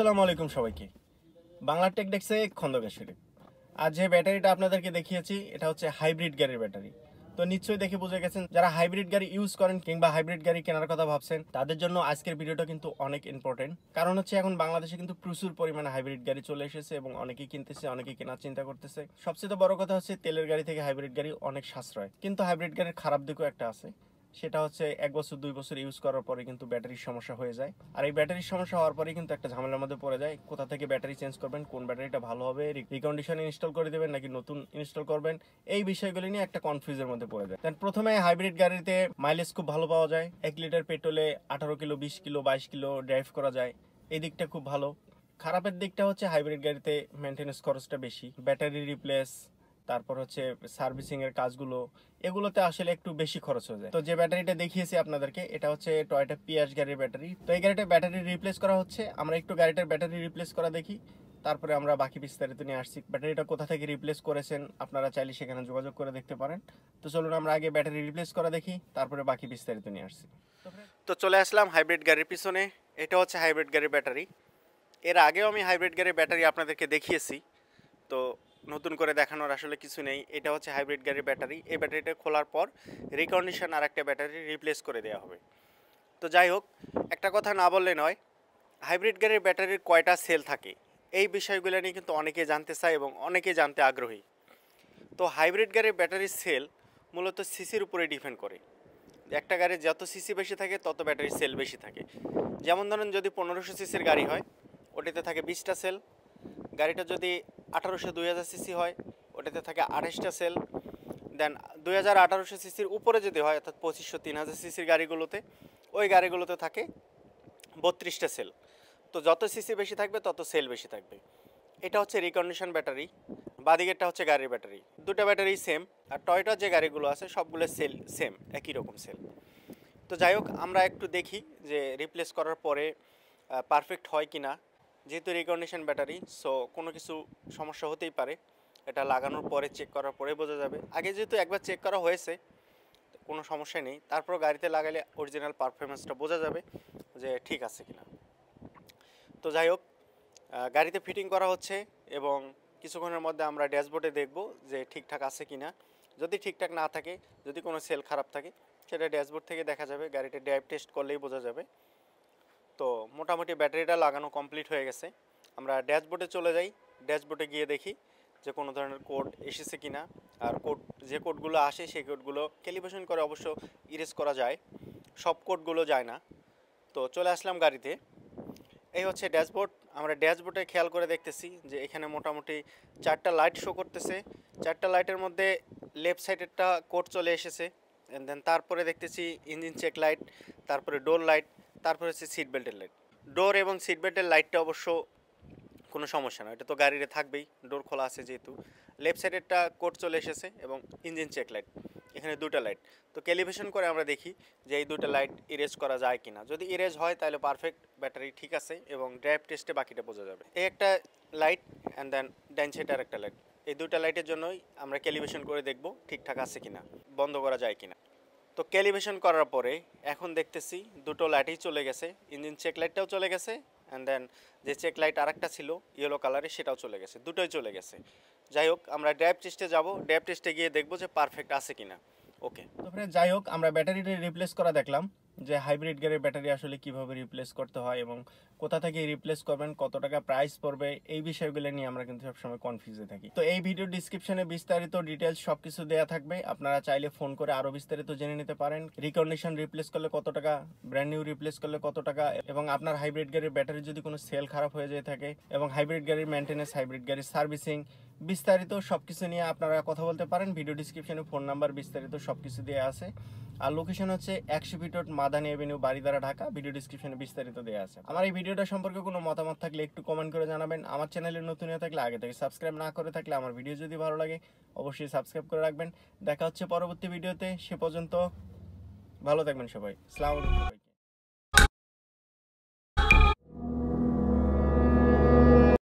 আসসালামু আলাইকুম সবাইকে। বাংলা টেক ডেস্কে খন্দকার শরীফ। আজ যে ব্যাটারিটা আপনাদেরকে দেখিয়েছি এটা হচ্ছে হাইব্রিড গাড়ির ব্যাটারি। তো নিশ্চয়ই দেখে বুঝে গেছেন যারা হাইব্রিড গাড়ি ইউজ করেন কিংবা হাইব্রিড গাড়ি কেনার কথা ভাবছেন তাদের জন্য আজকের ভিডিওটা কিন্তু অনেক ইম্পর্টেন্ট। কারণ হচ্ছে এখন বাংলাদেশে কিন্তু প্রচুর পরিমাণে হাইব্রিড গাড়ি চলে এসেছে এবং অনেকেই কিনতেছে, অনেকেই কেনার চিন্তা করতেছে। সবচেয়ে বড় কথা হচ্ছে তেলের গাড়ি থেকে হাইব্রিড গাড়ি অনেক সাশ্রয়। কিন্তু হাইব্রিড গাড়ির খারাপ দিকও একটা আছে, সেটা হচ্ছে 1 বছর 2 বছর ইউজ করার পরে কিন্তু ব্যাটারির সমস্যা হয়ে যায়। আর এই ব্যাটারির সমস্যা হওয়ার পরে কিন্তু একটা ঝামেলার মধ্যে পড়ে যায়, কোথা থেকে ব্যাটারি চেঞ্জ করবেন, কোন ব্যাটারিটা ভালো হবে, রিকন্ডিশনে ইনস্টল করে দেবেন নাকি নতুন ইনস্টল করবেন, এই বিষয়গুলি নিয়ে একটা কনফিউজের মধ্যে পড়ে যায়। প্রথমে হাইব্রিড গাড়িতে মাইলেজ খুব ভালো পাওয়া যায়। 1 লিটার পেট্রোলে 18 কিলো, 20 কিলো, 22 কিলো ড্রাইভ করা যায়, এই দিকটা খুব ভালো। খারাপের দিকটা হচ্ছে হাইব্রিড গাড়িতে মেনটেন্যান্স খরচটা বেশি, ব্যাটারি রিপ্লেস, তারপর হচ্ছে সার্ভিসিং এর কাজগুলো, এগুলোতে আসলে একটু বেশি খরচ হয়ে যায়। তো যে ব্যাটারিটা দেখিয়েছি আপনাদেরকে এটা হচ্ছে টয়োটা পিয়াস গাড়ির ব্যাটারি। তো এই গাড়িটা ব্যাটারি রিপ্লেস করা হচ্ছে, আমরা একটু গাড়িটার ব্যাটারি রিপ্লেস করা দেখি, তারপরে আমরা বাকি বিস্তারিত নিয়ে আসছি। ব্যাটারিটা কোথা থেকে রিপ্লেস করেছেন আপনারা চাইলে সেখানে যোগাযোগ করে দেখতে পারেন। তো চলুন আমরা আগে ব্যাটারি রিপ্লেস করা দেখি, তারপরে বাকি বিস্তারিত নিয়ে আসছি। তো চলে আসলাম হাইব্রিড গাড়ির পিছনে। এটা হচ্ছে হাইব্রিড গাড়ির ব্যাটারি। এর আগেও আমি হাইব্রিড গাড়ির ব্যাটারি আপনাদেরকে দেখিয়েছি, তো নতুন করে দেখানোর আসলে কিছু নেই। এটা হচ্ছে হাইব্রিড গাড়ির ব্যাটারি। এই ব্যাটারিটা খোলার পর রিকন্ডিশন আর একটা ব্যাটারি রিপ্লেস করে দেওয়া হবে। তো যাই হোক, একটা কথা না বললে নয়, হাইব্রিড গাড়ির ব্যাটারির কয়টা সেল থাকে এই বিষয়গুলো নিয়ে কিন্তু অনেকে জানতে চায় এবং অনেকে জানতে আগ্রহী। তো হাইব্রিড গাড়ির ব্যাটারির সেল মূলত সিসির উপরে ডিপেন্ড করে। একটা গাড়ির যত সিসি বেশি থাকে তত ব্যাটারির সেল বেশি থাকে। যেমন ধরেন যদি 1500 সিসির গাড়ি হয় ওটাতে থাকে 20টা সেল। গাড়িটা যদি 1800-2000 সিসি হয় ওটাতে থাকে 28টা সেল। দেন 2000-1800 সিসির উপরে যদি হয় অর্থাৎ 2500-3000 সিসির গাড়িগুলোতে, ওই গাড়িগুলোতে থাকে 32টা সেল। তো যত সিসি বেশি থাকবে তত সেল বেশি থাকবে। এটা হচ্ছে রিকন্ডিশন ব্যাটারি। বাদিকেরটা হচ্ছে গাড়ির ব্যাটারি। দুটো ব্যাটারি সেম। আর টয়োটার যে গাড়িগুলো আছে সবগুলো সেল সেম, একই রকম সেল। তো যাই হোক, আমরা একটু দেখি যে রিপ্লেস করার পরে পারফেক্ট হয় কি না। যেহেতু রিকন্ডিশন ব্যাটারি, সো কোনো কিছু সমস্যা হতেই পারে। এটা লাগানোর পরে চেক করার পরে বোঝা যাবে। আগে যেহেতু একবার চেক করা হয়েছে কোনো সমস্যা নেই, তারপর গাড়িতে লাগালে অরিজিনাল পারফরমেন্সটা বোঝা যাবে যে ঠিক আছে কিনা। তো যাই হোক, গাড়িতে ফিটিং করা হচ্ছে এবং কিছুক্ষণের মধ্যে আমরা ড্যাশবোর্ডে দেখব যে ঠিকঠাক আছে কিনা। যদি ঠিকঠাক না থাকে, যদি কোনো সেল খারাপ থাকে, সেটা ড্যাশবোর্ড থেকে দেখা যাবে। গাড়িটা ড্রাইভ টেস্ট করলেই বোঝা যাবে। তো মোটামুটি ব্যাটারিটা লাগানো কমপ্লিট হয়ে গেছে। আমরা ড্যাশবোর্ডে চলে যাই। ড্যাশবোর্ডে গিয়ে দেখি যে কোনো ধরনের কোড এসেছে কিনা। আর কোড, যে কোডগুলো আসে সেই কোডগুলো ক্যালিব্রেশন করে অবশ্য ইরেজ করা যায়, সব কোডগুলো যায় না। তো চলে আসলাম গাড়িতে। এই হচ্ছে ড্যাশবোর্ড। আমরা ড্যাশবোর্ডে খেয়াল করে দেখতেছি যে এখানে মোটামুটি 4টা লাইট শো করতেছে। 4টা লাইটের মধ্যে লেফট সাইডেরটা কোড চলে এসেছে। অ্যান্ড দেন তারপরে দেখতেছি ইঞ্জিন চেক লাইট, তারপরে ডোর লাইট, তারপরে হচ্ছে সিট বেল্টের লাইট। ডোর এবং সিট বেল্টের লাইটটা অবশ্য কোনো সমস্যা না, এটা তো গাড়িতে থাকবেই, ডোর খোলা আছে যেহেতু। লেফট সাইডেরটা কোড চলে এসেছে এবং ইঞ্জিন চেক লাইট, এখানে 2টা লাইট। তো ক্যালিব্রেশন করে আমরা দেখি যে এই 2টা লাইট ইরেজ করা যায় কিনা। যদি ইরেজ হয় তাহলে পারফেক্ট, ব্যাটারি ঠিক আছে এবং ড্রাইভ টেস্টে বাকিটা বোঝা যাবে। এই একটা লাইট অ্যান্ড দেন ডাইন সাইডে আর একটা লাইট, এই 2টা লাইটের জন্যই আমরা ক্যালিব্রেশন করে দেখব ঠিকঠাক আছে কিনা, বন্ধ করা যায় কিনা। তো ক্যালিব্রেশন করার পরে এখন দেখতেছি 2টো লাইটই চলে গেছে, ইঞ্জিন চেক লাইটটাও চলে গেছে অ্যান্ড দেন যে চেক লাইট আরেকটা ছিল ইয়েলো কালারে সেটাও চলে গেছে, দুটোই চলে গেছে। যাই হোক, আমরা ড্রাইভ টেস্টে যাব, ড্রাইভ টেস্টে গিয়ে দেখবো যে পারফেক্ট আছে কিনা। ওকে, তারপরে যাই হোক, আমরা ব্যাটারিটা রিপ্লেস করা দেখলাম যে হাইব্রিড গাড়ির ব্যাটারি আসলে কিভাবে রিপ্লেস করতে হয় এবং কোথা থেকে রিপ্লেস করবেন, কত টাকা প্রাইস পড়বে, এই বিষয়গুলো নিয়ে আমরা কিন্তু সবসময় কনফিউজে থাকি। তো এই ভিডিও ডিসক্রিপশনে বিস্তারিত ডিটেলস সবকিছু দেওয়া থাকবে, আপনারা চাইলে ফোন করে আরো বিস্তারিত জেনে নিতে পারেন। রিকন্ডিশন রিপ্লেস করলে কত টাকা, ব্র্যান্ড নিউ রিপ্লেস করলে কত টাকা, এবং আপনার হাইব্রিড গাড়ির ব্যাটারি যদি কোনো সেল খারাপ হয়ে যেয়ে থাকে, এবং হাইব্রিড গাড়ির মেনটেন্যান্স, হাইব্রিড গাড়ির সার্ভিসিং, বিস্তারিত সবকিছু নিয়ে আপনারা কথা বলতে পারেন। ভিডিও ডিসক্রিপশনে ফোন নাম্বার বিস্তারিত সবকিছু দেওয়া আছে। আর লোকেশন হচ্ছে 100 fit road, Madani Avenue, Baridhara, Dhaka. Video ডিসক্রিপশনে বিস্তারিত দেওয়া আছে। আমার এই ভিডিওটা সম্পর্কে কোনো মতামত থাকলে একটু কমেন্ট করে জানাবেন। আমার চ্যানেলে নতুন হয়ে থাকলে, আগে থেকে সাবস্ক্রাইব না করে থাকলে, আমার ভিডিও যদি ভালো লাগে অবশ্যই সাবস্ক্রাইব করে রাখবেন। দেখা হচ্ছে পরবর্তী ভিডিওতে, সে পর্যন্ত ভালো থাকবেন সবাই। আসসালামু আলাইকুম সবাই।